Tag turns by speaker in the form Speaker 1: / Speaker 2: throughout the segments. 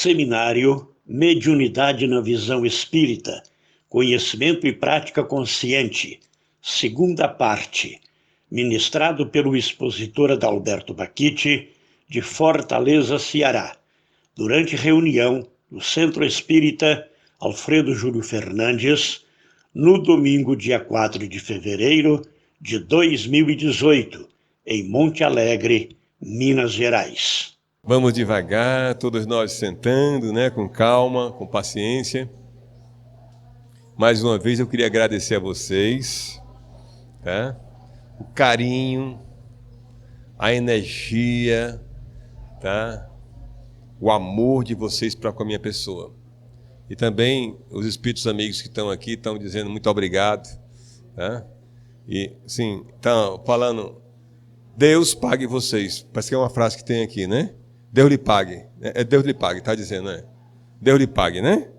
Speaker 1: Seminário Mediunidade na Visão Espírita, Conhecimento e Prática Consciente, segunda parte, ministrado pelo expositor Adalberto Baquite, de Fortaleza, Ceará, durante reunião no Centro Espírita Alfredo Júlio Fernandes, no domingo, dia 4 de fevereiro de 2018, em Monte Alegre, Minas Gerais.
Speaker 2: Vamos devagar, todos nós sentando, com calma, com paciência. Mais uma vez eu queria agradecer a vocês, tá? O carinho, a energia, tá? O amor de vocês para com a minha pessoa. E também os espíritos amigos que estão aqui estão dizendo muito obrigado, tá? E sim, estão falando, Deus pague vocês. Parece que é uma frase que tem aqui, né? Deus lhe pague. É Deus lhe pague, está dizendo, né? Deus lhe pague, né?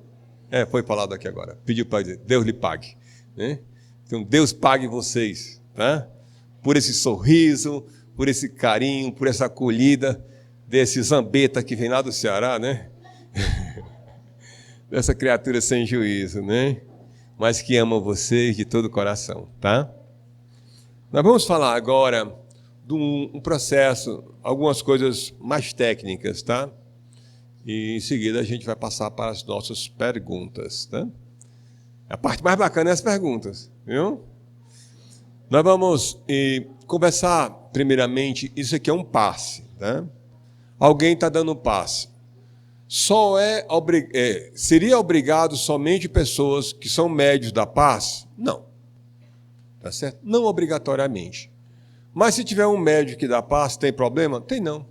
Speaker 2: Foi falado aqui agora. Pediu para dizer, Deus lhe pague. Né? Então, Deus pague vocês, tá? Por esse sorriso, por esse carinho, por essa acolhida desse zambeta que vem lá do Ceará, né? Dessa criatura sem juízo, né? Mas que ama vocês de todo o coração, tá? Nós vamos falar agora de um processo, algumas coisas mais técnicas, tá? E em seguida a gente vai passar para as nossas perguntas, tá? A parte mais bacana é as perguntas, viu? Nós vamos conversar primeiramente, isso aqui é um passe, tá? Alguém está dando um passe. Seria obrigado somente pessoas que são médios da paz? Não. Tá certo? Não obrigatoriamente. Mas se tiver um médium que dá passe, tem problema? Tem não.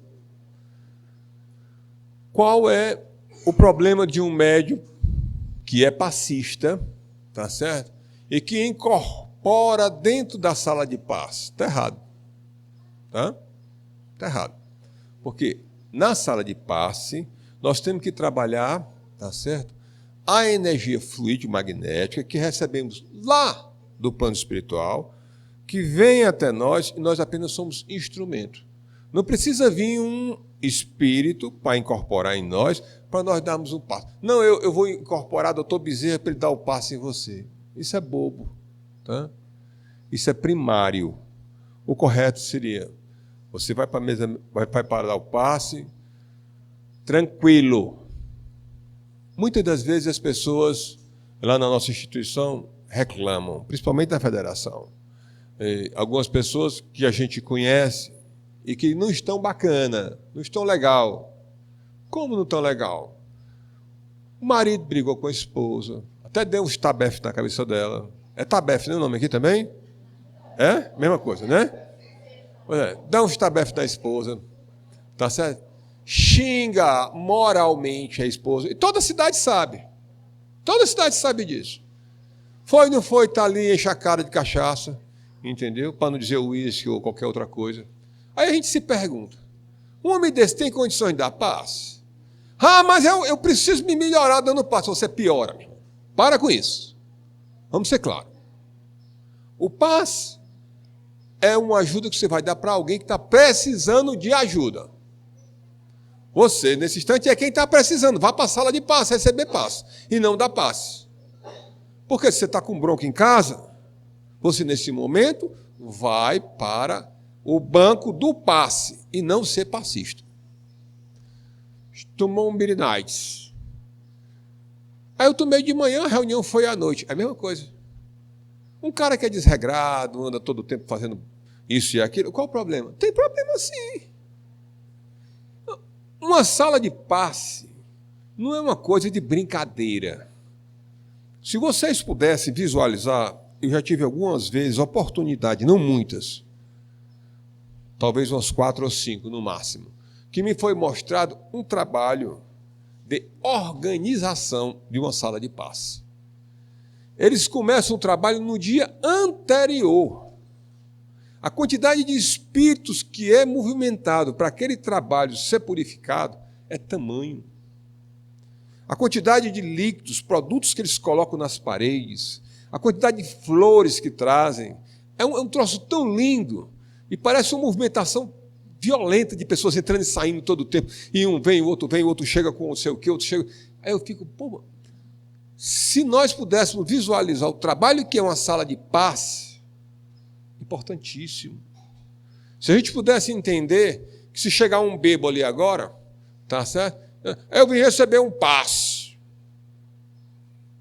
Speaker 2: Qual é o problema de um médium que é passista, tá certo? E que incorpora dentro da sala de passe? Está errado. Tá? Está errado. Porque na sala de passe, nós temos que trabalhar, tá certo? A energia fluido-magnética que recebemos lá do plano espiritual, que vem até nós e nós apenas somos instrumento. Não precisa vir um espírito para incorporar em nós, para nós darmos um passo. Não, eu vou incorporar Dr. Bezerra para ele dar o passo em você. Isso é bobo. Tá? Isso é primário. O correto seria, você vai para a mesa, vai para dar o passe, tranquilo. Muitas das vezes as pessoas, lá na nossa instituição, reclamam, principalmente na federação. Algumas pessoas que a gente conhece e que não estão bacana, não estão legal. Como não estão legal? O marido brigou com a esposa, até deu um tabefe na cabeça dela. É tabefe, não é o nome aqui também? É? Mesma coisa, né? Dá um tabefe na esposa, tá certo? Xinga moralmente a esposa. E toda a cidade sabe. Toda a cidade sabe disso. Foi, não foi, está ali, enche a cara de cachaça. Entendeu? Para não dizer uísque ou qualquer outra coisa. Aí a gente se pergunta, um homem desse tem condições de dar paz? Mas eu preciso me melhorar dando paz. Você piora, meu irmão. Para com isso. Vamos ser claros. O paz é uma ajuda que você vai dar para alguém que está precisando de ajuda. Você, nesse instante, é quem está precisando. Vá para a sala de paz, receber paz. E não dar paz. Porque se você está com bronca em casa, você, nesse momento, vai para o banco do passe e não ser passista. Tomou um Birinites. Aí eu tomei de manhã, a reunião foi à noite. É a mesma coisa. Um cara que é desregrado, anda todo o tempo fazendo isso e aquilo, qual o problema? Tem problema sim. Uma sala de passe não é uma coisa de brincadeira. Se vocês pudessem visualizar, eu já tive algumas vezes oportunidade, não muitas, talvez umas 4 ou 5 no máximo, que me foi mostrado um trabalho de organização de uma sala de passe. Eles começam o trabalho no dia anterior. A quantidade de espíritos que é movimentado para aquele trabalho ser purificado é tamanho. A quantidade de líquidos, produtos que eles colocam nas paredes, a quantidade de flores que trazem, é um troço tão lindo e parece uma movimentação violenta de pessoas entrando e saindo todo o tempo. E um vem, o outro chega com não sei o quê, outro chega. Aí eu fico, pô, se nós pudéssemos visualizar o trabalho que é uma sala de paz, importantíssimo. Se a gente pudesse entender que se chegar um bêbado ali agora, tá certo? Eu vim receber um passe.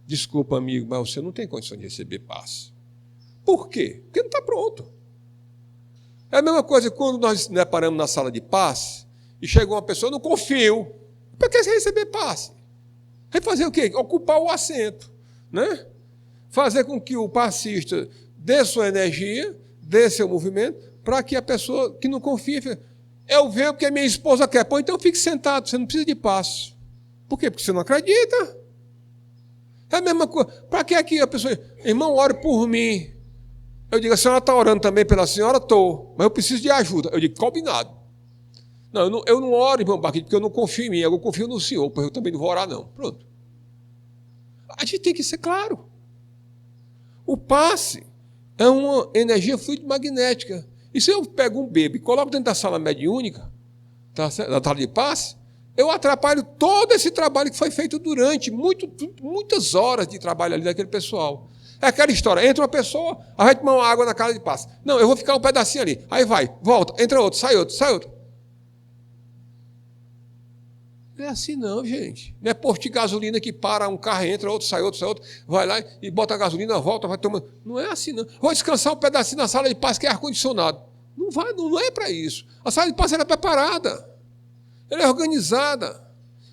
Speaker 2: Desculpa, amigo, mas você não tem condição de receber passe. Por quê? Porque não está pronto. É a mesma coisa quando nós paramos na sala de passe e chegou uma pessoa, eu não confio. Para que você receber passe? Vai fazer o quê? Ocupar o assento, né? Fazer com que o passista dê sua energia, dê seu movimento, para que a pessoa que não confia, eu venho porque minha esposa quer. Pô, então fique sentado, você não precisa de passe. Por quê? Porque você não acredita. É a mesma coisa. Para que aqui a pessoa, irmão, ore por mim. Eu digo, a senhora está orando também pela senhora? Estou, mas eu preciso de ajuda. Eu digo, combinado. Não, eu não oro, irmão Barquinho, porque eu não confio em mim, eu confio no senhor, porque eu também não vou orar, não. Pronto. A gente tem que ser claro. O passe é uma energia fluido magnética. E se eu pego um bebê e coloco dentro da sala mediúnica, tá certo? Da sala de passe, eu atrapalho todo esse trabalho que foi feito durante muitas horas de trabalho ali daquele pessoal. É aquela história, entra uma pessoa, aí vai tomar uma água na casa de passe. Não, eu vou ficar um pedacinho ali. Aí vai, volta, entra outro, sai outro, sai outro. Não é assim não, gente. Não é posto de gasolina que para um carro, entra outro, sai outro, vai lá e bota a gasolina, volta, vai tomando. Não é assim não. Vou descansar um pedacinho na sala de passe que é ar-condicionado. Não vai, não é para isso. A sala de passe é preparada. Ela é organizada.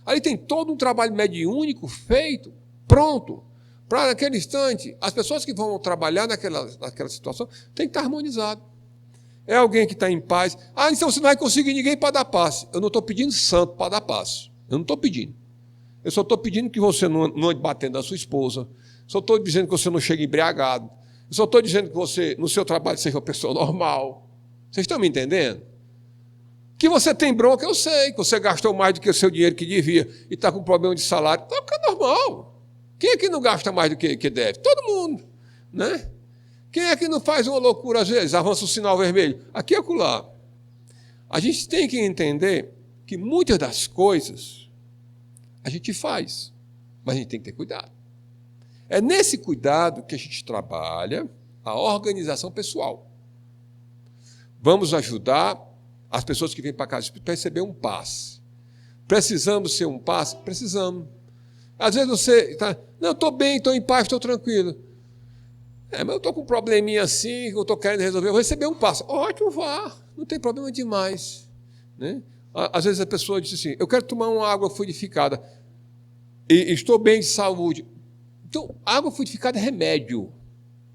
Speaker 2: Ali tem todo um trabalho mediúnico feito, pronto. Para naquele instante, as pessoas que vão trabalhar naquela situação têm que estar harmonizado. É alguém que está em paz. Ah, então você não vai conseguir ninguém para dar passe. Eu não estou pedindo santo para dar passe. Eu não estou pedindo. Eu só estou pedindo que você não ande batendo na sua esposa. Só estou dizendo que você não chegue embriagado. Eu só estou dizendo que você, no seu trabalho, seja uma pessoa normal. Vocês estão me entendendo? Que você tem bronca, eu sei. Que você gastou mais do que o seu dinheiro que devia e está com problema de salário. Então, é normal. Quem é que não gasta mais do que deve? Todo mundo, né? Quem é que não faz uma loucura às vezes? Avança o sinal vermelho. Aqui e acolá. A gente tem que entender que muitas das coisas a gente faz, mas a gente tem que ter cuidado. É nesse cuidado que a gente trabalha a organização pessoal. Vamos ajudar as pessoas que vêm para casa para receber um passe. Precisamos ser um passe? Precisamos. Às vezes você está, não, eu estou bem, estou em paz, estou tranquilo. Mas eu estou com um probleminha assim, que eu estou querendo resolver, eu vou receber um passe. Ótimo, vá, não tem problema demais. Né? Às vezes a pessoa diz assim, eu quero tomar uma água fluidificada e estou bem de saúde. Então, água fluidificada é remédio.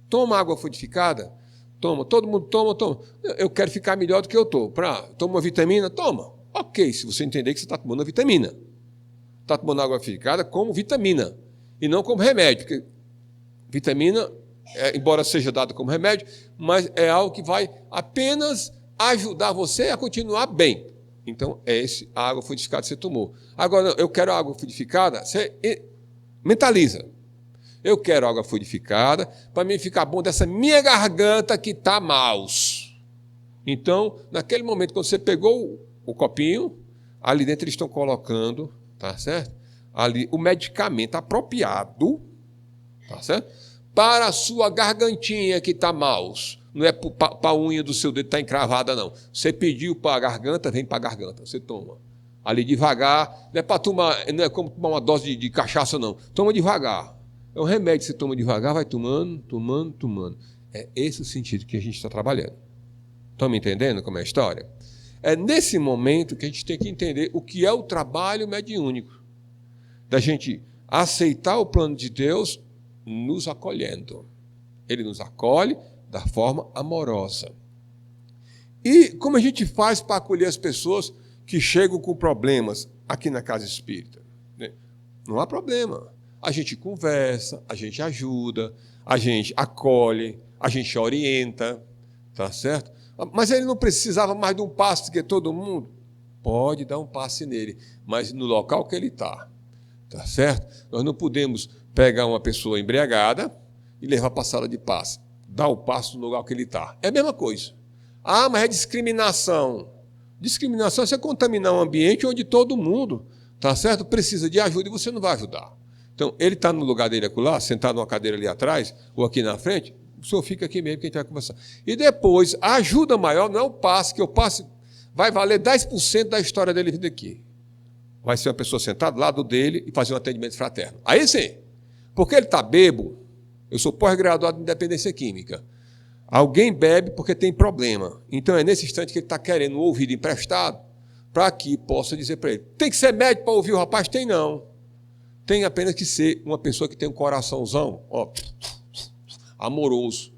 Speaker 2: Toma água fluidificada, toma, todo mundo toma. Eu quero ficar melhor do que eu estou. Toma uma vitamina? Toma. Ok, se você entender que você está tomando uma vitamina. Está tomando água fluidificada como vitamina e não como remédio. Porque vitamina, embora seja dada como remédio, mas é algo que vai apenas ajudar você a continuar bem. Então, é a água fluidificada que você tomou. Agora, eu quero água fluidificada, você mentaliza. Eu quero água fluidificada para mim ficar bom dessa minha garganta que está maus. Então, naquele momento, quando você pegou o copinho, ali dentro eles estão colocando, tá certo? Ali o medicamento apropriado, tá certo? Para a sua gargantinha que está maus. Não é para a unha do seu dedo estar encravada, não. Você pediu para a garganta, vem para a garganta, você toma. Ali devagar, não é para tomar, não é como tomar uma dose de cachaça, não. Toma devagar. É um remédio que você toma devagar, vai tomando. É esse o sentido que a gente está trabalhando. Estão me entendendo como é a história? É nesse momento que a gente tem que entender o que é o trabalho mediúnico. Da gente aceitar o plano de Deus nos acolhendo. Ele nos acolhe da forma amorosa. E como a gente faz para acolher as pessoas que chegam com problemas aqui na casa espírita? Não há problema. A gente conversa, a gente ajuda, a gente acolhe, a gente orienta, tá certo? Mas ele não precisava mais de um passe que todo mundo? Pode dar um passe nele, mas no local que ele está, tá certo? Nós não podemos pegar uma pessoa embriagada e levar para a sala de passe. Dar o passe no lugar que ele está. É a mesma coisa. Ah, mas é discriminação. Discriminação é você contaminar um ambiente onde todo mundo, tá certo, precisa de ajuda e você não vai ajudar. Então, ele está no lugar dele acolá, sentado numa cadeira ali atrás, ou aqui na frente, o senhor fica aqui mesmo que a gente vai conversar. E depois, a ajuda maior não é o passe, que o passe vai valer 10% da história dele vindo aqui. Vai ser uma pessoa sentada do lado dele e fazer um atendimento fraterno. Aí sim, porque ele está bêbado, eu sou pós-graduado em dependência química. Alguém bebe porque tem problema. Então é nesse instante que ele está querendo um ouvido emprestado para que possa dizer para ele. Tem que ser médico para ouvir o rapaz? Tem não. Tem apenas que ser uma pessoa que tem um coraçãozão, ó, amoroso.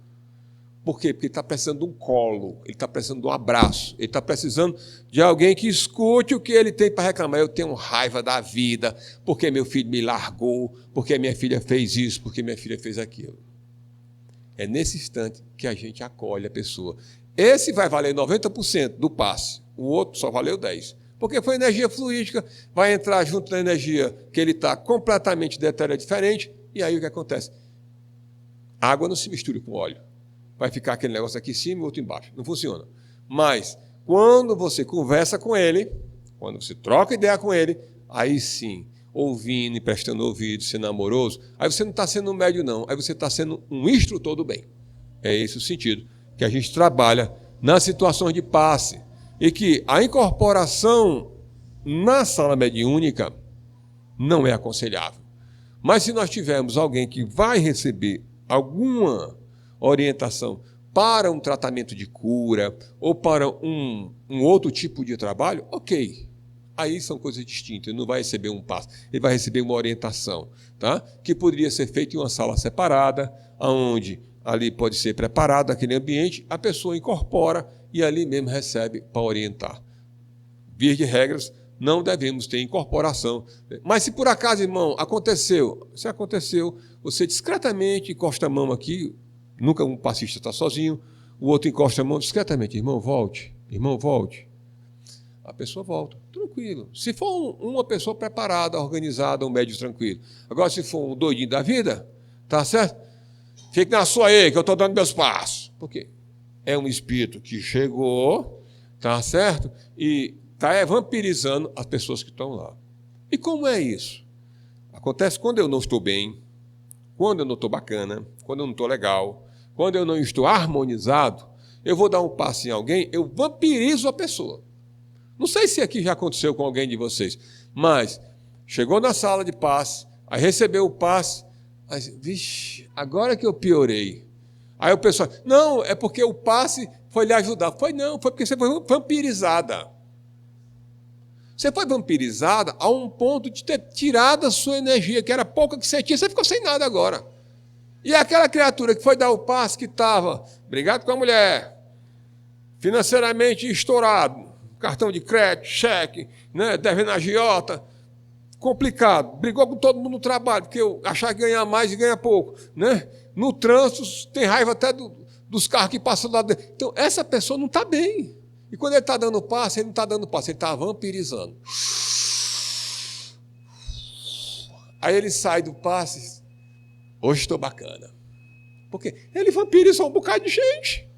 Speaker 2: Por quê? Porque ele está precisando de um colo, ele está precisando de um abraço, ele está precisando de alguém que escute o que ele tem para reclamar. Eu tenho raiva da vida, porque meu filho me largou, porque minha filha fez isso, porque minha filha fez aquilo. É nesse instante que a gente acolhe a pessoa. Esse vai valer 90% do passe, o outro só valeu 10%. Porque foi energia fluídica, vai entrar junto na energia que ele está completamente de etéreo diferente, e aí o que acontece? A água não se mistura com óleo. Vai ficar aquele negócio aqui em cima e outro embaixo. Não funciona. Mas, quando você conversa com ele, quando você troca ideia com ele, aí sim, ouvindo e prestando ouvido, sendo amoroso, aí você não está sendo um médium, não. Aí você está sendo um instrutor do bem. É esse o sentido que a gente trabalha nas situações de passe. E que a incorporação na sala mediúnica não é aconselhável. Mas se nós tivermos alguém que vai receber alguma orientação para um tratamento de cura ou para um outro tipo de trabalho, ok. Aí são coisas distintas. Ele não vai receber um passe, ele vai receber uma orientação, tá? Que poderia ser feita em uma sala separada, onde ali pode ser preparado aquele ambiente, a pessoa incorpora e ali mesmo recebe para orientar. Via de regras, não devemos ter incorporação. Mas se por acaso, irmão, aconteceu, se aconteceu, você discretamente encosta a mão aqui, nunca um passista está sozinho, o outro encosta a mão discretamente, irmão, volte, a pessoa volta, tranquilo. Se for uma pessoa preparada, organizada, um médium tranquilo. Agora, se for um doidinho da vida, tá certo? Fique na sua aí, que eu estou dando meus passos. Por quê? É um espírito que chegou, tá certo? E está vampirizando as pessoas que estão lá. E como é isso? Acontece quando eu não estou bem, quando eu não estou bacana, quando eu não estou legal, quando eu não estou harmonizado, eu vou dar um passe em alguém, eu vampirizo a pessoa. Não sei se aqui já aconteceu com alguém de vocês, mas chegou na sala de passe, aí recebeu o passe, aí, vixe, agora que eu piorei. Aí o pessoal, não, é porque o passe foi lhe ajudar. Foi não, foi porque você foi vampirizada. Você foi vampirizada a um ponto de ter tirado a sua energia, que era pouca que você tinha, você ficou sem nada agora. E aquela criatura que foi dar o passe, que estava brigado com a mulher, financeiramente estourado, cartão de crédito, cheque, né, devendo agiota, complicado, brigou com todo mundo no trabalho, porque eu achava que ganhar mais e ganha pouco, né? No trânsito, tem raiva até dos carros que passam lá dentro. Então, essa pessoa não está bem. E quando ele está dando passe, ele não está dando passe, ele está vampirizando. Aí ele sai do passe, hoje estou bacana. Porque ele vampirizou um bocado de gente.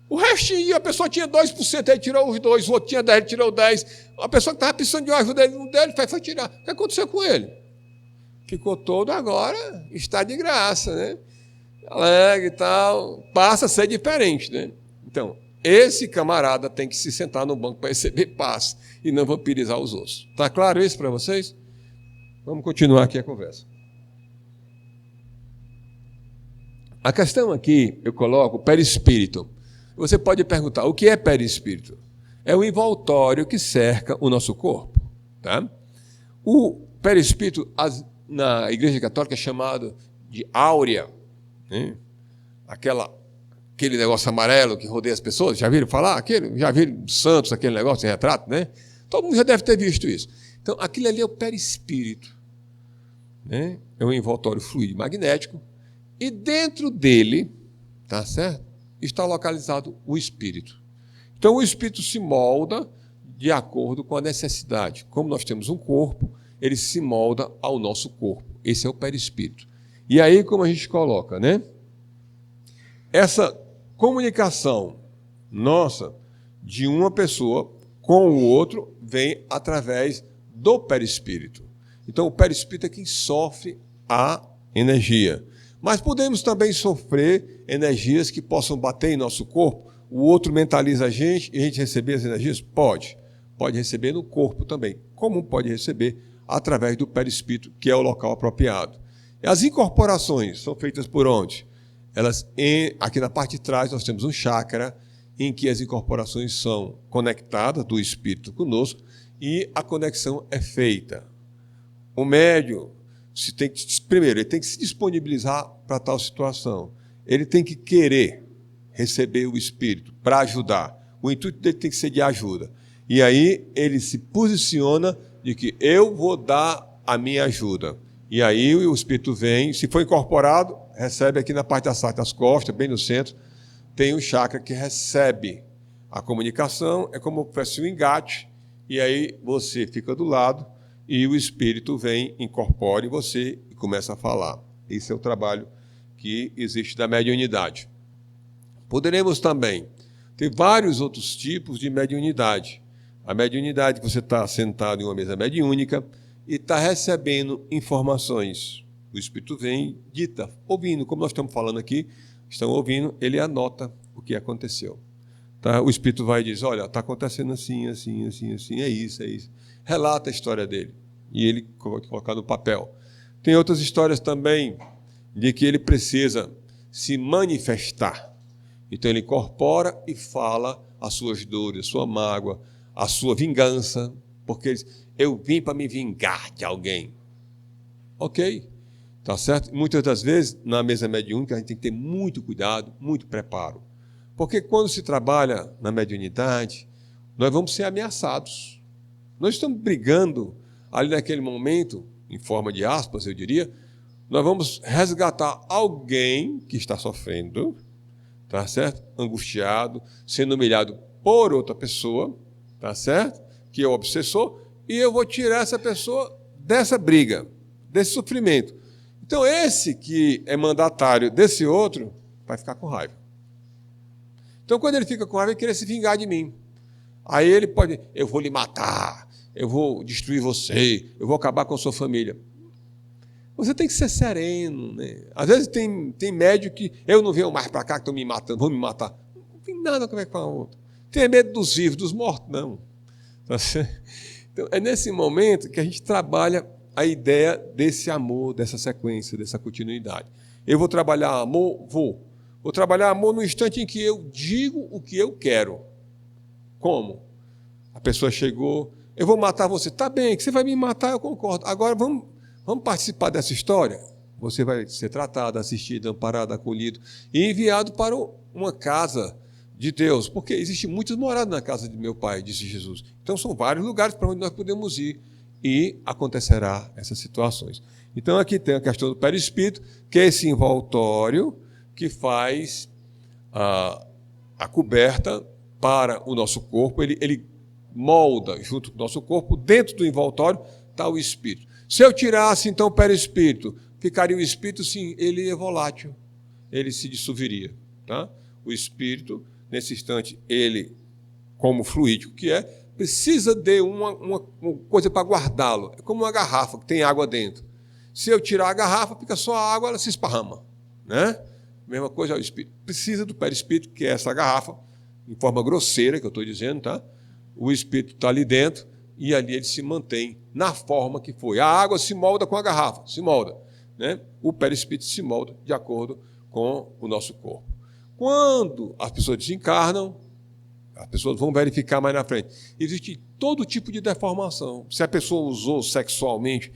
Speaker 2: O restinho, a pessoa tinha 2%, ele tirou os 2%, o outro tinha 10%, ele tirou 10%. A pessoa que estava precisando de uma ajuda, ele não deu, ele foi tirar. O que aconteceu com ele? Ficou todo agora, está de graça, né? Alegre e tal, passa a ser diferente, né? Então, esse camarada tem que se sentar no banco para receber passe e não vampirizar os outros. Está claro isso para vocês? Vamos continuar aqui a conversa. A questão aqui, eu coloco perispírito. Você pode perguntar, o que é perispírito? É o envoltório que cerca o nosso corpo. Tá? O perispírito, na Igreja Católica, é chamado de áurea. Né? Aquele negócio amarelo que rodeia as pessoas. Já viram falar? Já viram Santos, aquele negócio de retrato? Né? Todo mundo já deve ter visto isso. Então, aquilo ali é o perispírito. Né? É um envoltório fluido magnético. E dentro dele, tá certo? Está localizado o espírito. Então, o espírito se molda de acordo com a necessidade. Como nós temos um corpo, ele se molda ao nosso corpo. Esse é o perispírito. E aí, como a gente coloca, né? Essa comunicação nossa de uma pessoa com o outro vem através do perispírito. Então, o perispírito é quem sofre a energia. Mas podemos também sofrer energias que possam bater em nosso corpo. O outro mentaliza a gente e a gente receber as energias? Pode. Pode receber no corpo também. Como pode receber? Através do perispírito, que é o local apropriado. As incorporações são feitas por onde? Aqui na parte de trás nós temos um chakra em que as incorporações são conectadas do espírito conosco e a conexão é feita. O médium, primeiro, ele tem que se disponibilizar para tal situação. Ele tem que querer receber o espírito para ajudar. O intuito dele tem que ser de ajuda. E aí ele se posiciona de que eu vou dar a minha ajuda. E aí o espírito vem, se for incorporado, recebe aqui na parte das costas, bem no centro, tem um chakra que recebe a comunicação, é como se fosse um engate, e aí você fica do lado e o espírito vem, incorpora em você e começa a falar. Esse é o trabalho que existe da mediunidade. Poderemos também ter vários outros tipos de mediunidade. A mediunidade que você está sentado em uma mesa mediúnica e está recebendo informações. O espírito vem, dita, ouvindo, como nós estamos falando aqui, estão ouvindo, ele anota o que aconteceu. Tá? O espírito vai e diz, olha, está acontecendo assim, assim, assim, assim, é isso, é isso. Relata a história dele e ele colocar no papel. Tem outras histórias também de que ele precisa se manifestar. Então ele incorpora e fala as suas dores, a sua mágoa, a sua vingança, porque ele diz, eu vim para me vingar de alguém. Ok, tá certo? Muitas das vezes, na mesa mediúnica, a gente tem que ter muito cuidado, muito preparo. Porque quando se trabalha na mediunidade, nós vamos ser ameaçados. Nós estamos brigando ali naquele momento, em forma de aspas, eu diria, nós vamos resgatar alguém que está sofrendo, tá certo? Angustiado, sendo humilhado por outra pessoa, tá certo? Que é o obsessor, e eu vou tirar essa pessoa dessa briga, desse sofrimento. Então, esse que é mandatário desse outro, vai ficar com raiva. Então, quando ele fica com raiva, ele quer se vingar de mim. Aí ele pode, eu vou lhe matar, eu vou destruir você, eu vou acabar com a sua família. Você tem que ser sereno, né? Às vezes tem médico que, eu não venho mais para cá que estão me matando, vão me matar. Não tem nada a ver com a outra. Tem medo dos vivos, dos mortos, não. Então, é nesse momento que a gente trabalha a ideia desse amor, dessa sequência, dessa continuidade. Eu vou trabalhar amor? Vou trabalhar amor no instante em que eu digo o que eu quero. Como? A pessoa chegou, eu vou matar você. Tá bem, que você vai me matar, eu concordo. Agora vamos participar dessa história? Você vai ser tratado, assistido, amparado, acolhido e enviado para uma casa de Deus, porque existe muitos morados na casa de meu pai, disse Jesus. Então são vários lugares para onde nós podemos ir e acontecerá essas situações. Então aqui tem a questão do perispírito, que é esse envoltório que faz a coberta para o nosso corpo, ele molda junto com o nosso corpo, dentro do envoltório está o espírito. Se eu tirasse então o perispírito, ficaria o espírito, sim, ele é volátil, ele se dissolveria. Tá? O espírito, nesse instante, ele, como fluídico que é, precisa de uma coisa para guardá-lo. É como uma garrafa que tem água dentro. Se eu tirar a garrafa, fica só a água, ela se esparrama. Né? Mesma coisa, o espírito precisa do perispírito, que é essa garrafa, em forma grosseira, que eu estou dizendo, tá? O espírito está ali dentro e ali ele se mantém na forma que foi. A água se molda com a garrafa, se molda. Né? O perispírito se molda de acordo com o nosso corpo. Quando as pessoas desencarnam, as pessoas vão verificar mais na frente. Existe todo tipo de deformação. Se a pessoa usou sexualmente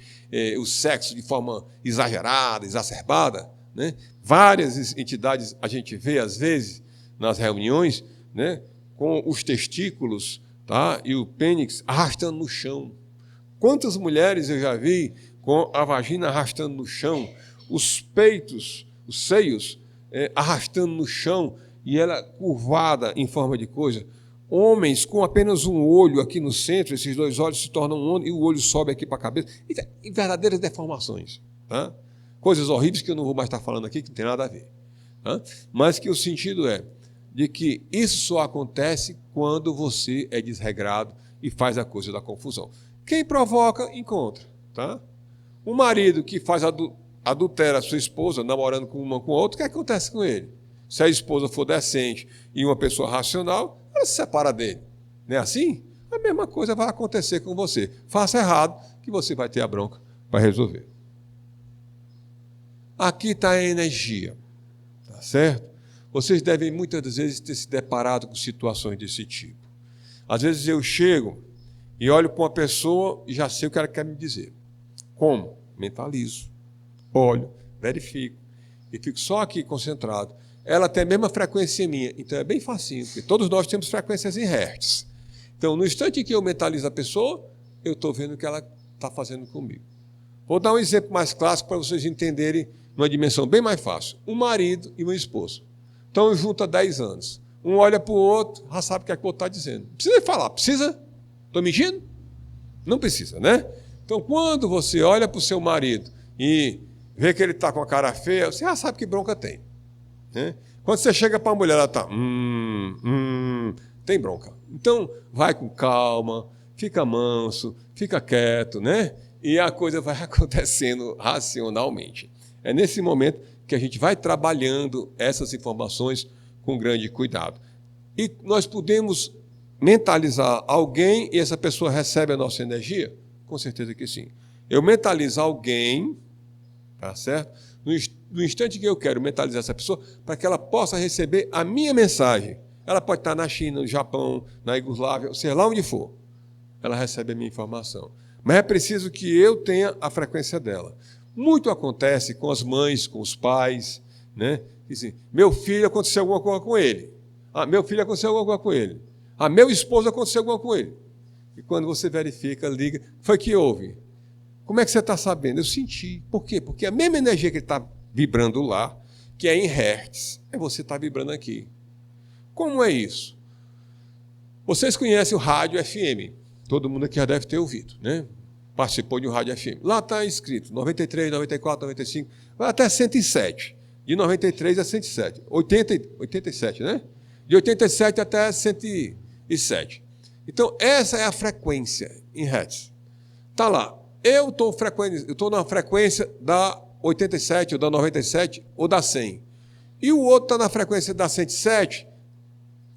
Speaker 2: o sexo de forma exagerada, exacerbada, né? Várias entidades a gente vê, às vezes, nas reuniões, né? Com os testículos, tá? E o pênis arrastando no chão. Quantas mulheres eu já vi com a vagina arrastando no chão, os peitos, os seios, arrastando no chão e ela curvada em forma de coisa. Homens com apenas um olho aqui no centro, esses dois olhos se tornam um e o olho sobe aqui para a cabeça. E verdadeiras deformações. Tá? Coisas horríveis que eu não vou mais estar falando aqui, que não tem nada a ver. Tá? Mas que o sentido é, de que isso só acontece quando você é desregrado e faz a coisa da confusão. Quem provoca, encontra. Tá? O marido que adultera a sua esposa, namorando com uma com outra, o que acontece com ele? Se a esposa for decente e uma pessoa racional, ela se separa dele. Não é assim? A mesma coisa vai acontecer com você. Faça errado, que você vai ter a bronca para resolver. Aqui está a energia. Tá certo? Vocês devem muitas das vezes ter se deparado com situações desse tipo. Às vezes eu chego e olho para uma pessoa e já sei o que ela quer me dizer. Como? Mentalizo. Olho, verifico. E fico só aqui concentrado. Ela tem a mesma frequência minha, então é bem facinho, porque todos nós temos frequências em hertz. Então, no instante em que eu mentalizo a pessoa, eu estou vendo o que ela está fazendo comigo. Vou dar um exemplo mais clássico para vocês entenderem numa dimensão bem mais fácil. Um marido e uma esposa. Estão juntos há 10 anos. Um olha para o outro, já sabe o que é que o outro está dizendo. Precisa falar, precisa? Estou mentindo? Não precisa, né? Então, quando você olha para o seu marido e vê que ele está com a cara feia, você já sabe que bronca tem. Né? Quando você chega para a mulher, ela está... tem bronca. Então, vai com calma, fica manso, fica quieto, né? E a coisa vai acontecendo racionalmente. É nesse momento que a gente vai trabalhando essas informações com grande cuidado. E nós podemos mentalizar alguém e essa pessoa recebe a nossa energia? Com certeza que sim. Eu mentalizo alguém, tá certo? No instante que eu quero mentalizar essa pessoa, para que ela possa receber a minha mensagem. Ela pode estar na China, no Japão, na Iugoslávia, sei lá onde for. Ela recebe a minha informação. Mas é preciso que eu tenha a frequência dela. Muito acontece com as mães, com os pais, né? Dizem, meu filho aconteceu alguma coisa com ele. Ah, meu filho aconteceu alguma coisa com ele. Ah, meu esposo aconteceu alguma coisa com ele. E quando você verifica, liga, foi que houve. Como é que você está sabendo? Eu senti. Por quê? Porque a mesma energia que ele está vibrando lá, que é em hertz, é você está vibrando aqui. Como é isso? Vocês conhecem o rádio FM. Todo mundo aqui já deve ter ouvido, né? Participou de um rádio FM. Lá está escrito 93, 94, 95, vai até 107. De 93 a 107. 87, né? De 87 até 107. Então, essa é a frequência em hertz. Está lá. Eu estou na frequência da 87, ou da 97, ou da 100. E o outro está na frequência da 107,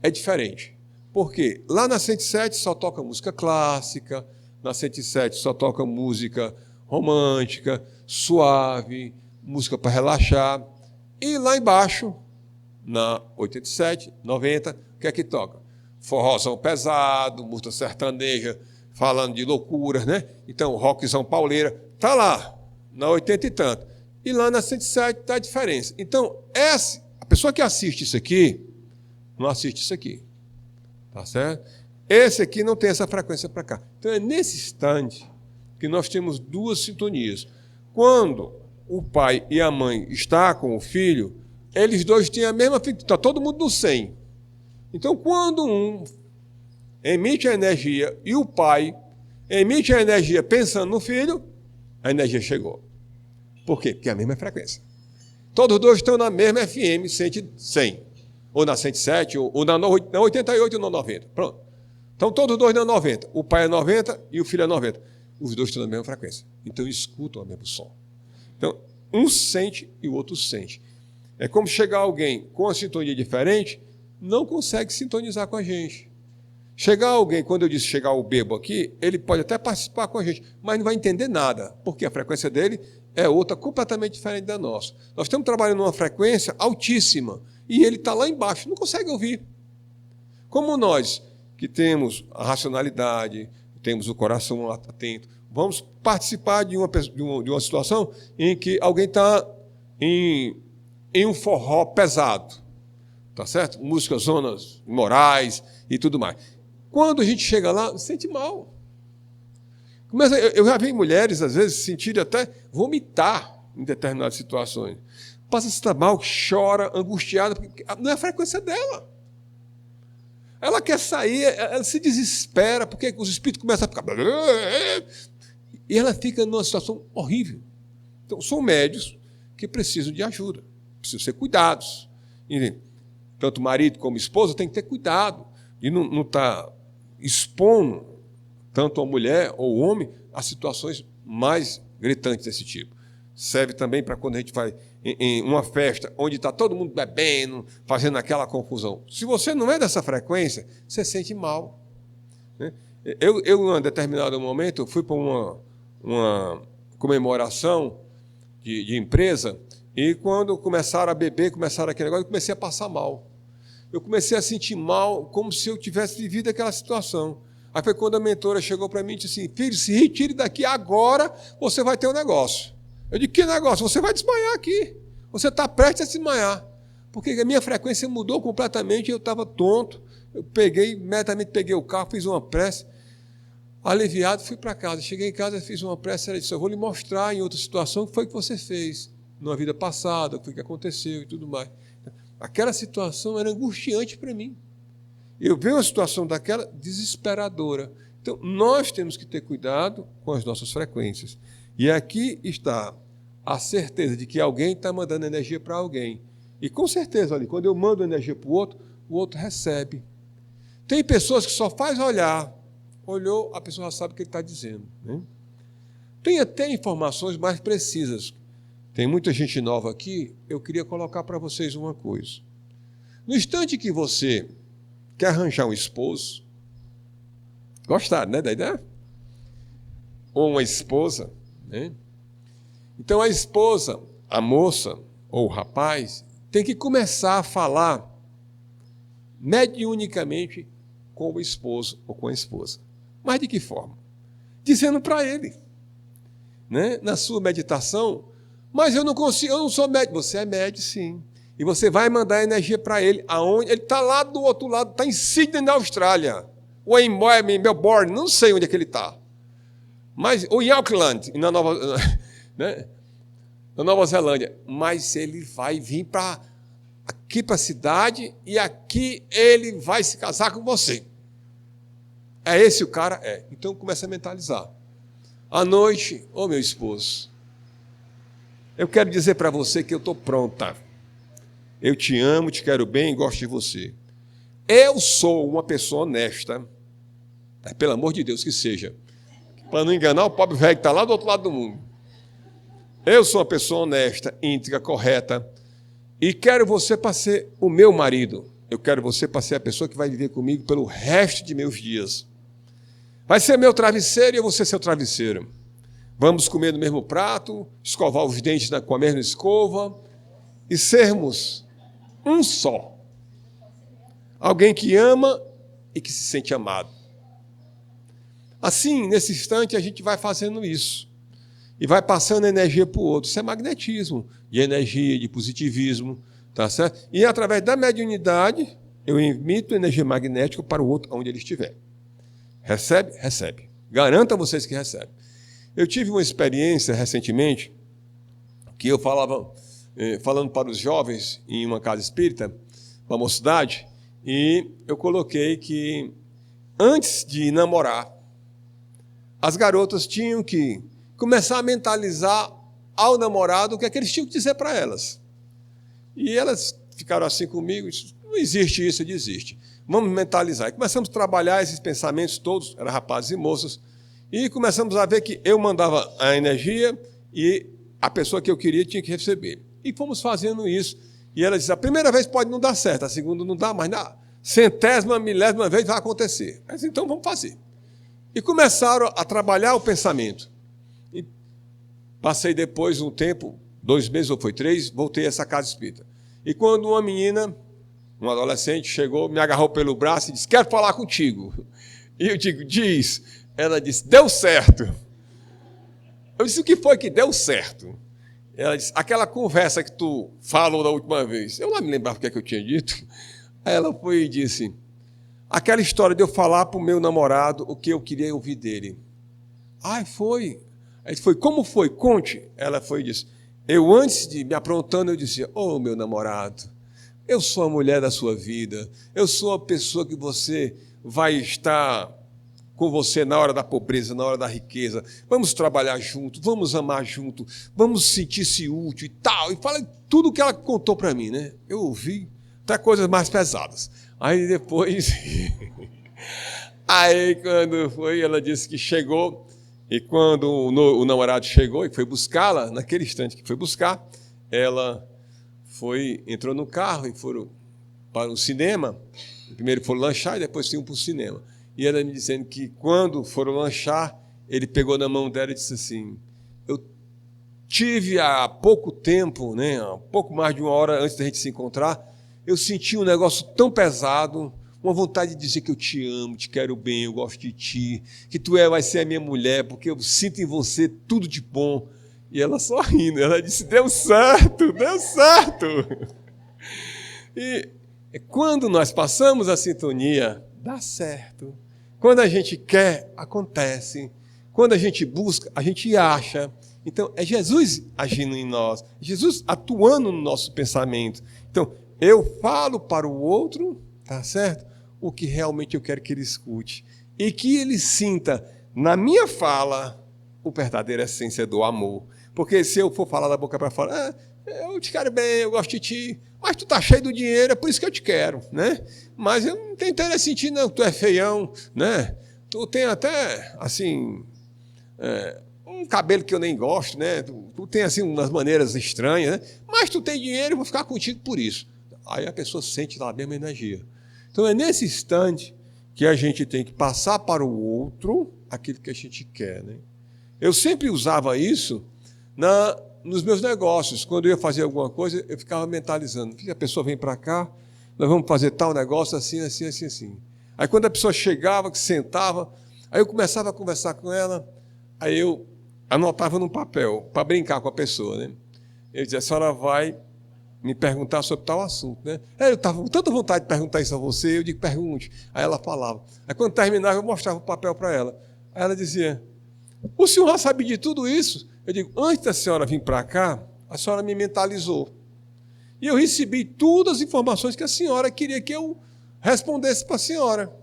Speaker 2: é diferente. Por quê? Lá na 107 só toca música clássica, na 107 só toca música romântica, suave, música para relaxar. E lá embaixo, na 87, 90, o que é que toca? Forrozão pesado, música sertaneja, falando de loucuras, né? Então, rockzão pauleira, está lá, na 80 e tanto. E lá na 107 está a diferença. Então, a pessoa que assiste isso aqui, não assiste isso aqui. Tá certo? Esse aqui não tem essa frequência para cá. Então, é nesse instante que nós temos duas sintonias. Quando o pai e a mãe estão com o filho, eles dois têm a mesma frequência. Está todo mundo no 100. Então, quando um emite a energia e o pai emite a energia pensando no filho, a energia chegou. Por quê? Porque é a mesma frequência. Todos dois estão na mesma FM 100. Ou na 107, ou na 88 ou na 90. Pronto. Então, todos dois na 90. O pai é 90 e o filho é 90. Os dois estão na mesma frequência. Então, escutam o mesmo som. Então, um sente e o outro sente. É como chegar alguém com uma sintonia diferente, não consegue sintonizar com a gente. Chegar alguém, quando eu disse chegar o bebo aqui, ele pode até participar com a gente, mas não vai entender nada, porque a frequência dele é outra, completamente diferente da nossa. Nós estamos trabalhando numa frequência altíssima, e ele está lá embaixo, não consegue ouvir. Como nós, que temos a racionalidade, temos o coração atento, vamos participar de uma situação em que alguém está em um forró pesado, tá certo? Músicas, zonas morais e tudo mais. Quando a gente chega lá, sente mal. Eu já vi mulheres, às vezes, sentirem até vomitar em determinadas situações. Passa a estar mal, chora, angustiada, porque não é a frequência dela. Ela quer sair, ela se desespera, porque os espíritos começam a ficar... E ela fica numa situação horrível. Então, são médios que precisam de ajuda, precisam ser cuidados. tanto marido como esposa, tem que ter cuidado e não estar expondo tanto a mulher ou o homem a situações mais gritantes desse tipo. Serve também para quando a gente vai em uma festa onde está todo mundo bebendo, fazendo aquela confusão. Se você não é dessa frequência, você sente mal. Né? Eu, em um determinado momento, fui para uma comemoração de empresa e quando começaram a beber, começaram aquele negócio, eu comecei a passar mal. Eu comecei a sentir mal, como se eu tivesse vivido aquela situação. Aí foi quando a mentora chegou para mim e disse assim, filho, se retire daqui agora, você vai ter um negócio. Eu disse, que negócio? Você vai desmaiar aqui. Você está prestes a desmaiar. Porque a minha frequência mudou completamente, eu estava tonto. Eu imediatamente peguei o carro, fiz uma prece, aliviado, fui para casa. Cheguei em casa, fiz uma prece, ela disse, eu vou lhe mostrar em outra situação o que foi que você fez, numa vida passada, o que foi que aconteceu e tudo mais. Aquela situação era angustiante para mim. Eu vi uma situação daquela desesperadora. Então, nós temos que ter cuidado com as nossas frequências. E aqui está a certeza de que alguém está mandando energia para alguém. E com certeza, olha, quando eu mando energia para o outro recebe. Tem pessoas que só faz olhar. Olhou, a pessoa já sabe o que ele está dizendo. Né? Tem até informações mais precisas. Tem muita gente nova aqui, eu queria colocar para vocês uma coisa. No instante que você quer arranjar um esposo, gostaram, né, da ideia? Ou uma esposa, né? Então a esposa, a moça ou o rapaz, tem que começar a falar mediunicamente com o esposo ou com a esposa. Mas de que forma? Dizendo para ele, né, na sua meditação, mas eu não consigo, eu não sou médium. Você é médium, sim. E você vai mandar energia para ele, aonde ele está lá do outro lado, está em Sydney, na Austrália, ou em Melbourne, não sei onde é que ele está. Mas, ou em Auckland, na Nova Zelândia. Mas ele vai vir aqui para a cidade e aqui ele vai se casar com você. É esse o cara? É. Então começa a mentalizar. À noite, ô meu esposo, eu quero dizer para você que eu estou pronta. Eu te amo, te quero bem e gosto de você. Eu sou uma pessoa honesta, pelo amor de Deus que seja, para não enganar o pobre velho que está lá do outro lado do mundo. Eu sou uma pessoa honesta, íntegra, correta, e quero você para ser o meu marido. Eu quero você para ser a pessoa que vai viver comigo pelo resto de meus dias. Vai ser meu travesseiro e eu vou ser seu travesseiro. Vamos comer no mesmo prato, escovar os dentes com a mesma escova e sermos um só. Alguém que ama e que se sente amado. Assim, nesse instante, a gente vai fazendo isso. E vai passando energia para o outro. Isso é magnetismo, de energia, de positivismo. Tá certo? E através da mediunidade, eu emito energia magnética para o outro, onde ele estiver. Recebe? Recebe. Garanto a vocês que recebe. Eu tive uma experiência recentemente que eu falando para os jovens em uma casa espírita, uma mocidade, e eu coloquei que antes de namorar, as garotas tinham que começar a mentalizar ao namorado o que é que eles tinham que dizer para elas. E elas ficaram assim comigo, não existe isso, existe. Vamos mentalizar. E começamos a trabalhar esses pensamentos todos, eram rapazes e moças, e começamos a ver que eu mandava a energia e a pessoa que eu queria tinha que receber. E fomos fazendo isso. E ela disse, a primeira vez pode não dar certo, a segunda não dá, mas na centésima, milésima vez vai acontecer. Mas então vamos fazer. E começaram a trabalhar o pensamento. E passei depois um tempo, 2 meses ou foi 3, voltei a essa casa espírita. E quando uma menina, uma adolescente, chegou, me agarrou pelo braço e disse, quero falar contigo. E eu digo, diz. Ela disse, deu certo. Eu disse, o que foi que deu certo? Ela disse, aquela conversa que tu falou da última vez. Eu não me lembrava o que é que eu tinha dito. Aí ela foi e disse, aquela história de eu falar para o meu namorado o que eu queria ouvir dele. Ai, foi. Aí foi, como foi? Conte. Ela foi e disse, eu antes de me aprontando, eu dizia, ô meu namorado, eu sou a mulher da sua vida, eu sou a pessoa que você vai estar com você na hora da pobreza, na hora da riqueza, vamos trabalhar junto, vamos amar junto, vamos sentir-se útil e tal. E fala tudo o que ela contou para mim, né? Eu ouvi, até coisas mais pesadas. Aí depois, aí quando foi, ela disse que chegou, e quando o namorado chegou e foi buscá-la, naquele instante que foi buscar, ela entrou no carro e foram para o cinema. Primeiro foram lanchar e depois iam para o cinema. E ela me dizendo que quando foram lanchar, ele pegou na mão dela e disse assim: eu tive há pouco tempo, né, há pouco mais de 1 hora antes da gente se encontrar, eu senti um negócio tão pesado, uma vontade de dizer que eu te amo, te quero bem, eu gosto de ti, que tu vai ser a minha mulher, porque eu sinto em você tudo de bom. E ela só rindo, ela disse: deu certo, deu certo. E quando nós passamos a sintonia, dá certo. Quando a gente quer, acontece. Quando a gente busca, a gente acha. Então, é Jesus agindo em nós, Jesus atuando no nosso pensamento. Então, eu falo para o outro, tá certo? O que realmente eu quero que ele escute. E que ele sinta, na minha fala, a verdadeira essência do amor. Porque se eu for falar da boca para fora, eu te quero bem, eu gosto de ti, mas tu tá cheio do dinheiro, é por isso que eu te quero, né? Mas eu não tenho interesse em ti, não, tu é feião, né? Tu tem até, assim, um cabelo que eu nem gosto, né? Tu tem, assim, umas maneiras estranhas, né? Mas tu tem dinheiro, eu vou ficar contigo por isso. Aí a pessoa sente lá a mesma energia. Então é nesse instante que a gente tem que passar para o outro aquilo que a gente quer, né? Eu sempre usava isso nos meus negócios. Quando eu ia fazer alguma coisa, eu ficava mentalizando. A pessoa vem para cá, nós vamos fazer tal negócio assim, assim, assim, assim. Aí quando a pessoa chegava, que sentava, aí eu começava a conversar com ela, aí eu anotava num papel, para brincar com a pessoa, né? Eu dizia: a senhora vai me perguntar sobre tal assunto, né? Eu estava com tanta vontade de perguntar isso a você, eu digo: pergunte. Aí ela falava. Aí quando terminava, eu mostrava o papel para ela. Aí ela dizia: o senhor já sabe de tudo isso? Eu digo: antes da senhora vir para cá, a senhora me mentalizou. E eu recebi todas as informações que a senhora queria que eu respondesse para a senhora.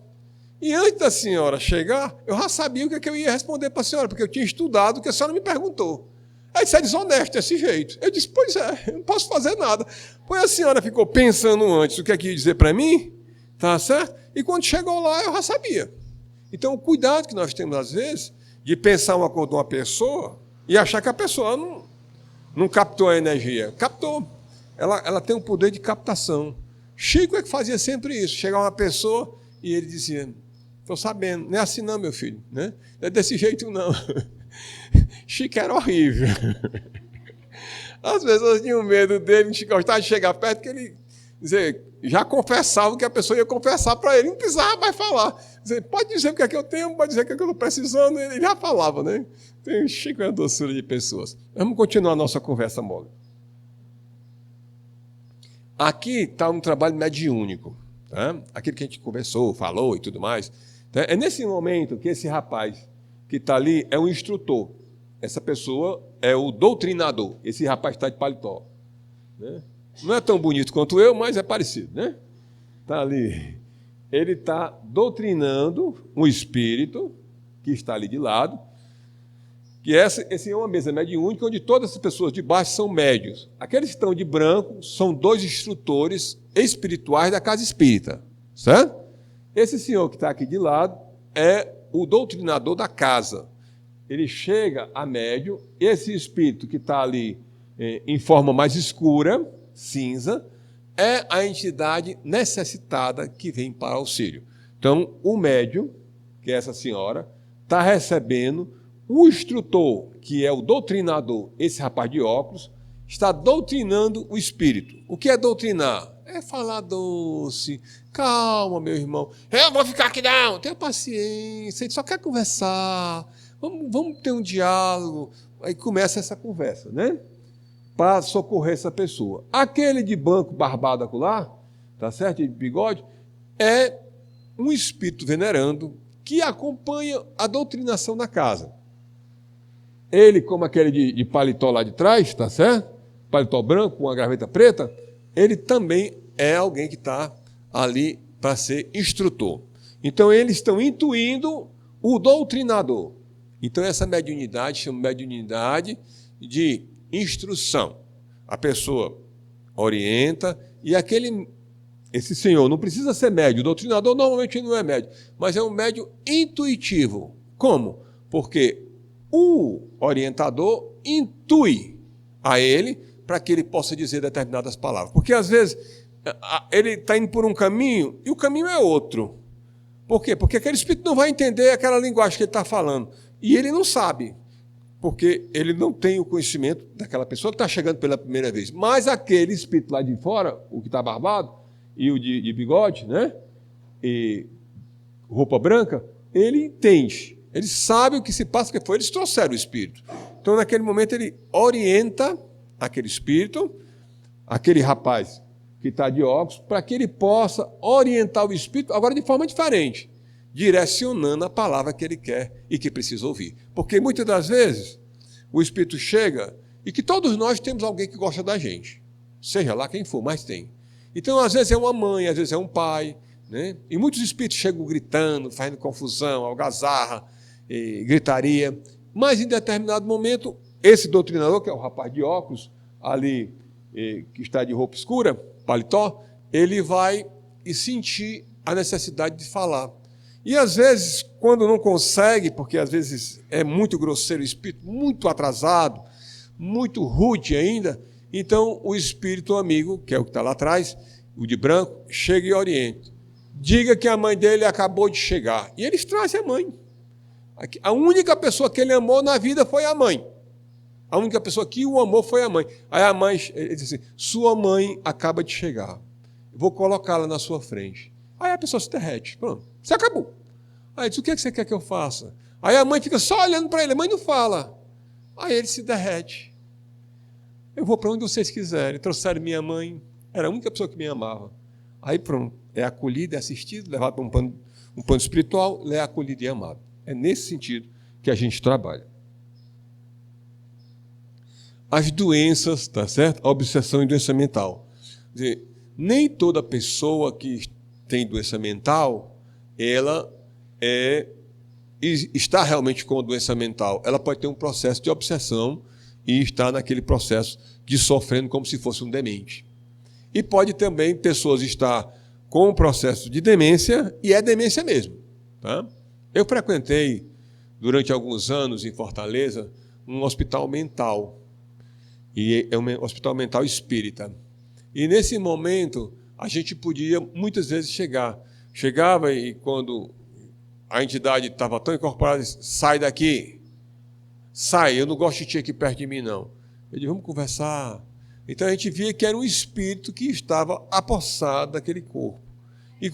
Speaker 2: E antes da senhora chegar, eu já sabia o que eu ia responder para a senhora, porque eu tinha estudado o que a senhora me perguntou. Aí disse: é desonesto desse jeito. Eu disse: pois é, eu não posso fazer nada. Pois a senhora ficou pensando antes o que é que ia dizer para mim, tá certo? E quando chegou lá, eu já sabia. Então, o cuidado que nós temos, às vezes, de pensar uma coisa de uma pessoa e achar que a pessoa não captou a energia. Captou. Ela tem um poder de captação. Chico é que fazia sempre isso. Chegava uma pessoa e ele dizia: estou sabendo, não é assim não, meu filho, né? Não é desse jeito não. Chico era horrível. As pessoas tinham medo dele, não gostavam de chegar perto, porque ele já confessava o que a pessoa ia confessar para ele, não precisava mais falar. Pode dizer o que é que eu tenho, pode dizer o que é que eu estou precisando, ele já falava, né? Então, Chico é uma doçura de pessoas. Vamos continuar a nossa conversa, Moga. Aqui está um trabalho mediúnico, tá? Aquilo que a gente conversou, falou e tudo mais. Tá? É nesse momento que esse rapaz que está ali é um instrutor. Essa pessoa é o doutrinador. Esse rapaz está de paletó, né? Não é tão bonito quanto eu, mas é parecido, né? Está ali. Ele está doutrinando um espírito que está ali de lado, que essa é uma mesa mediúnica onde todas as pessoas de baixo são médios. Aqueles que estão de branco são 2 instrutores espirituais da casa espírita, certo? Esse senhor que está aqui de lado é o doutrinador da casa. Ele chega a médio, esse espírito que está ali em forma mais escura, cinza, é a entidade necessitada que vem para auxílio. Então, o médium, que é essa senhora, está recebendo o instrutor, que é o doutrinador, esse rapaz de óculos, está doutrinando o espírito. O que é doutrinar? É falar doce. Calma, meu irmão. Eu vou ficar aqui não. Tenha paciência. A gente só quer conversar. Vamos ter um diálogo. Aí começa essa conversa, né? Para socorrer essa pessoa. Aquele de banco barbado acolá, tá certo? De bigode, é um espírito venerando que acompanha a doutrinação da casa. Ele, como aquele de paletó lá de trás, tá certo? Paletó branco com uma graveta preta, ele também é alguém que está ali para ser instrutor. Então, eles estão intuindo o doutrinador. Então, essa mediunidade chama mediunidade de instrução. A pessoa orienta e aquele esse senhor não precisa ser médium. O doutrinador normalmente não é médium, mas é um médium intuitivo. Como? Porque o orientador intui a ele para que ele possa dizer determinadas palavras. Porque, às vezes, ele está indo por um caminho e o caminho é outro. Por quê? Porque aquele espírito não vai entender aquela linguagem que ele está falando. E ele não sabe, porque ele não tem o conhecimento daquela pessoa que está chegando pela primeira vez. Mas aquele espírito lá de fora, o que está barbado, e o de bigode, né? E roupa branca, ele entende. Ele sabe o que se passa, porque eles trouxeram o espírito. Então, naquele momento, ele orienta aquele espírito, aquele rapaz que está de óculos, para que ele possa orientar o espírito, agora de forma diferente, direcionando a palavra que ele quer e que precisa ouvir. Porque muitas das vezes o espírito chega e que todos nós temos alguém que gosta da gente, seja lá quem for, mas tem. Então, às vezes é uma mãe, às vezes é um pai, né? E muitos espíritos chegam gritando, fazendo confusão, algazarra, gritaria, mas em determinado momento, esse doutrinador, que é o rapaz de óculos, ali, que está de roupa escura, paletó, ele vai e sentir a necessidade de falar. E às vezes, quando não consegue, porque às vezes é muito grosseiro o espírito, muito atrasado, muito rude ainda, então o espírito amigo, que é o que está lá atrás, o de branco, chega e orienta. Diga que a mãe dele acabou de chegar. E eles trazem a mãe. A única pessoa que ele amou na vida foi a mãe. A única pessoa que o amou foi a mãe. Aí a mãe, ele diz assim, sua mãe acaba de chegar. Vou colocá-la na sua frente. Aí a pessoa se derrete. Pronto, você acabou. Aí diz, o que você quer que eu faça? Aí a mãe fica só olhando para ele, a mãe não fala. Aí ele se derrete. Eu vou para onde vocês quiserem. Trouxeram minha mãe, era a única pessoa que me amava. Aí pronto, é acolhido, é assistido, levado para um plano espiritual, é acolhido e amado. É nesse sentido que a gente trabalha. As doenças, tá certo? A obsessão e doença mental. Quer dizer, nem toda pessoa que tem doença mental, ela está realmente com a doença mental. Ela pode ter um processo de obsessão e estar naquele processo de sofrendo como se fosse um demente. E pode também pessoas estar com um processo de demência e é demência mesmo. Tá? Eu frequentei, durante alguns anos em Fortaleza, um hospital mental. E é um hospital mental espírita. E nesse momento, a gente podia muitas vezes chegava e quando a entidade estava tão incorporada, disse, sai daqui, sai, eu não gosto de ti aqui perto de mim, não. Eu disse, vamos conversar. Então a gente via que era um espírito que estava apossado daquele corpo. E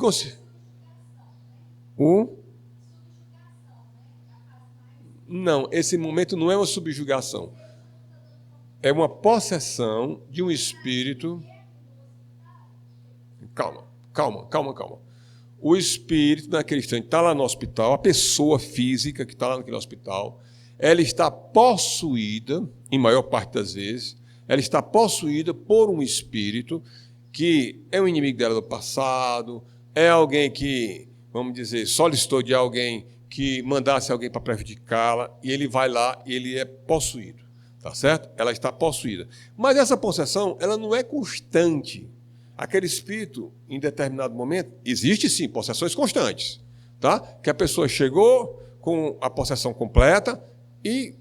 Speaker 2: Não, esse momento não é uma subjugação. É uma possessão de um espírito. Calma. O espírito, naquele instante, está lá no hospital, a pessoa física que está lá naquele hospital, ela está possuída, em maior parte das vezes, ela está possuída por um espírito que é um inimigo dela do passado, é alguém que, vamos dizer, solicitou de alguém que mandasse alguém para prejudicá-la, e ele vai lá e ele é possuído. Tá certo? Ela está possuída. Mas essa possessão, ela não é constante. Aquele espírito, em determinado momento, existe sim possessões constantes, tá? Que a pessoa chegou com a possessão completa e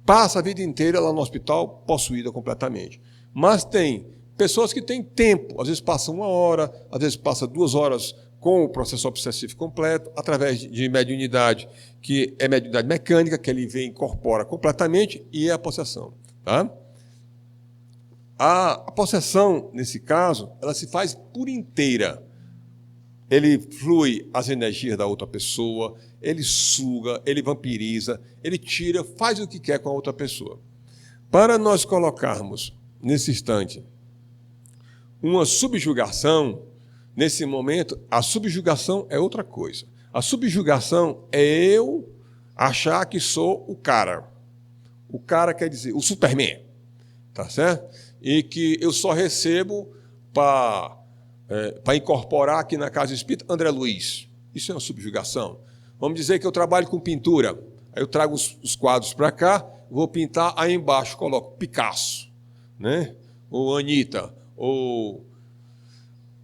Speaker 2: passa a vida inteira lá no hospital possuída completamente. Mas tem pessoas que têm tempo, às vezes passa 1 hora, às vezes passa 2 horas com o processo obsessivo completo, através de mediunidade, que é mediunidade mecânica, que ele vê e incorpora completamente, e é a possessão. Tá? A possessão, nesse caso, ela se faz por inteira. Ele flui as energias da outra pessoa, ele suga, ele vampiriza, ele tira, faz o que quer com a outra pessoa. Para nós colocarmos, nesse instante, uma subjugação, nesse momento, a subjugação é outra coisa. A subjugação é eu achar que sou o cara. O cara quer dizer, o Superman, tá certo? E que eu só recebo para incorporar aqui na casa espírita André Luiz. Isso é uma subjugação. Vamos dizer que eu trabalho com pintura. Aí eu trago os quadros para cá, vou pintar, aí embaixo coloco Picasso, né? Ou Anitta, ou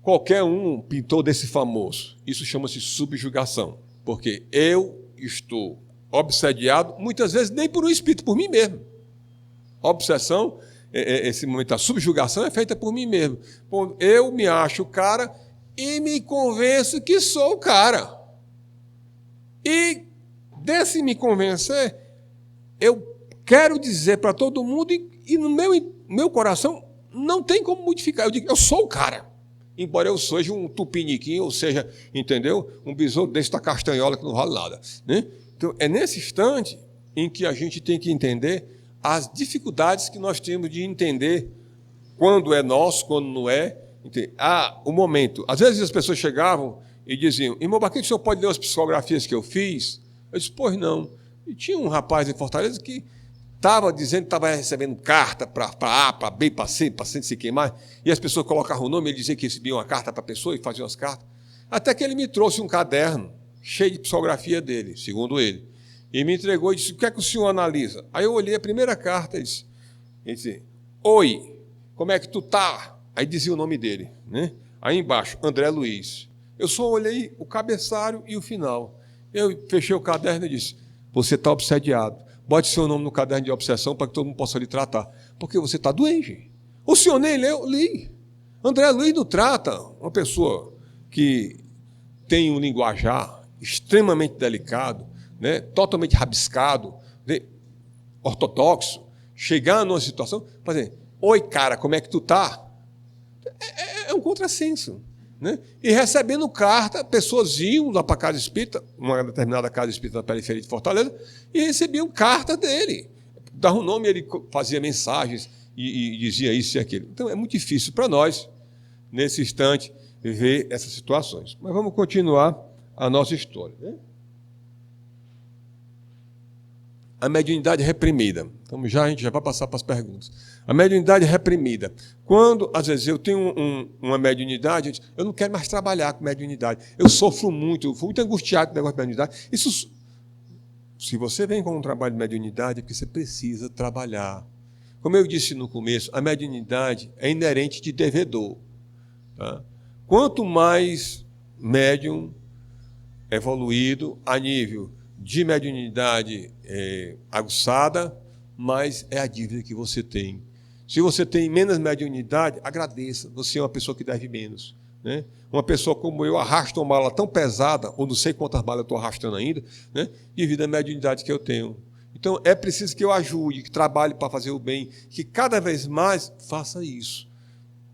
Speaker 2: qualquer um pintor desse famoso. Isso chama-se subjugação, porque eu estou obsediado, muitas vezes nem por um espírito, por mim mesmo. A obsessão, esse momento da subjugação é feita por mim mesmo. Bom, eu me acho o cara e me convenço que sou o cara. E desse me convencer, eu quero dizer para todo mundo, e no meu coração não tem como modificar. Eu digo, eu sou o cara. Embora eu seja um tupiniquim, ou seja, entendeu? Um besouro desse da castanhola que não vale nada. Né? Então, é nesse instante em que a gente tem que entender as dificuldades que nós temos de entender quando é nosso, quando não é. O momento. Às vezes as pessoas chegavam e diziam, irmão Baquete, o senhor pode ler as psicografias que eu fiz? Eu disse, pois não. E tinha um rapaz em Fortaleza que estava dizendo que estava recebendo carta para A, para B, para C, para C, não sei o que mais, e as pessoas colocavam o nome, ele dizia que recebia uma carta para a pessoa e fazia umas cartas. Até que ele me trouxe um caderno cheio de psicografia dele, segundo ele, e me entregou e disse, o que é que o senhor analisa? Aí eu olhei a primeira carta e disse, oi, como é que tu tá? Aí dizia o nome dele, né? Aí embaixo, André Luiz. Eu só olhei o cabeçalho e o final. Eu fechei o caderno e disse, você está obsediado. Bote seu nome no caderno de obsessão para que todo mundo possa lhe tratar. Porque você está doente. O senhor nem leu? Li. André Luiz não trata uma pessoa que tem um linguajar extremamente delicado, né, totalmente rabiscado, né, ortodoxo, chegar numa situação, fazer, oi, cara, como é que tu tá? É um contrassenso. Né? E recebendo carta, pessoas iam lá para a casa espírita, uma determinada casa espírita na periferia de Fortaleza, e recebiam carta dele. Dava um nome, ele fazia mensagens e dizia isso e aquilo. Então é muito difícil para nós, nesse instante, ver essas situações. Mas vamos continuar a nossa história. Né? A mediunidade reprimida. Então a gente já vai passar para as perguntas. A mediunidade reprimida. Quando, às vezes, eu tenho uma mediunidade, eu não quero mais trabalhar com mediunidade. Eu sofro muito, eu fui muito angustiado com o negócio de mediunidade. Isso, se você vem com um trabalho de mediunidade, é porque você precisa trabalhar. Como eu disse no começo, a mediunidade é inerente de devedor. Tá? Quanto mais médium evoluído a nível de mediunidade aguçada, mais é a dívida que você tem. Se você tem menos mediunidade, agradeça. Você é uma pessoa que deve menos. Né? Uma pessoa como eu arrasta uma mala tão pesada, ou não sei quantas malas eu estou arrastando ainda, né? Devido à mediunidade que eu tenho. Então, é preciso que eu ajude, que trabalhe para fazer o bem, que cada vez mais faça isso.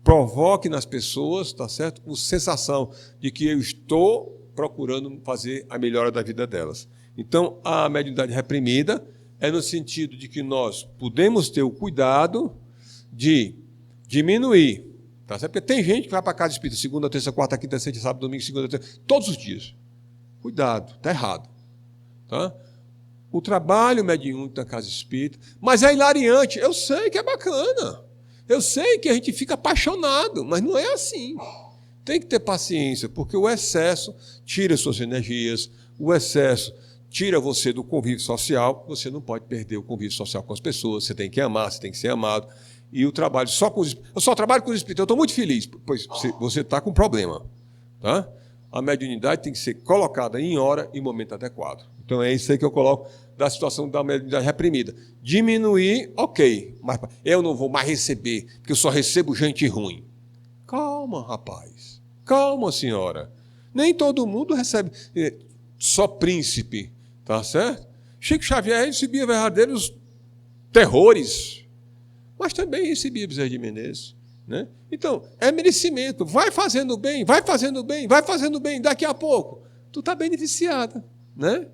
Speaker 2: Provoque nas pessoas, tá certo? A sensação de que eu estou procurando fazer a melhora da vida delas. Então, a mediunidade reprimida é no sentido de que nós podemos ter o cuidado de diminuir, tá certo? Porque tem gente que vai para a casa espírita segunda, terça, quarta, quinta, sexta, sábado, domingo, segunda, terça, todos os dias. Cuidado, está errado. Tá? O trabalho mediúnico da casa espírita, mas é hilariante, eu sei que é bacana, eu sei que a gente fica apaixonado, mas não é assim. Tem que ter paciência, porque o excesso tira suas energias, o excesso tira você do convívio social, você não pode perder o convívio social com as pessoas, você tem que amar, você tem que ser amado. E o trabalho só com os espíritos. Eu só trabalho com os espíritos, eu estou muito feliz, pois você está com problema. Tá? A mediunidade tem que ser colocada em hora e momento adequado. Então é isso aí que eu coloco da situação da mediunidade reprimida. Diminuir, ok, mas eu não vou mais receber, porque eu só recebo gente ruim. Calma, rapaz. Calma, senhora. Nem todo mundo recebe só príncipe, tá certo? Chico Xavier recebia verdadeiros terrores, mas também recebia Bezerra de Menezes. Né? Então, é merecimento. Vai fazendo bem, vai fazendo bem, vai fazendo bem. Daqui a pouco, tu está beneficiada. Né?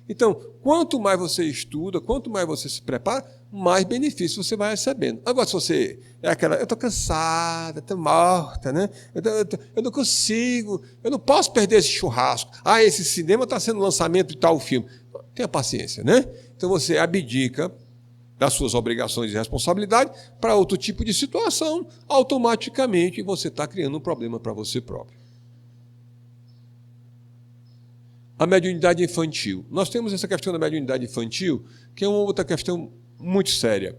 Speaker 2: Então, quanto mais você estuda, quanto mais você se prepara, mais benefício você vai recebendo. Agora, se você é aquela, eu estou cansada, estou morta, né? Eu não consigo, eu não posso perder esse churrasco. Ah, esse cinema está sendo lançamento de tal filme. Tenha paciência, né? Então você abdica das suas obrigações e responsabilidade para outro tipo de situação, automaticamente você está criando um problema para você próprio. A mediunidade infantil. Nós temos essa questão da mediunidade infantil, que é uma outra questão muito séria.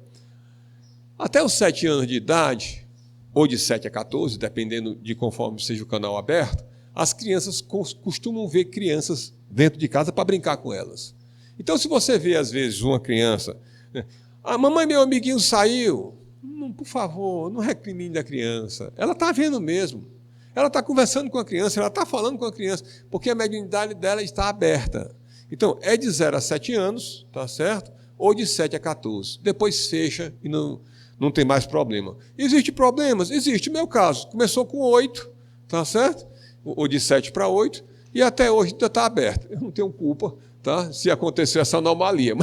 Speaker 2: Até os 7 anos de idade, ou de 7 a 14, dependendo de conforme seja o canal aberto, as crianças costumam ver crianças dentro de casa para brincar com elas. Então, se você vê, às vezes, uma criança... A mamãe, meu amiguinho saiu. Não, por favor, não recrimine da criança. Ela está vendo mesmo. Ela está conversando com a criança, ela está falando com a criança, porque a mediunidade dela está aberta. Então, é de 0 a 7 anos, tá certo? Ou de 7 a 14. Depois fecha e não tem mais problema. Existem problemas? Existe. Meu caso, começou com 8, tá certo? Ou de 7 para 8, e até hoje ainda está aberto. Eu não tenho culpa, tá? Se aconteceu essa anomalia.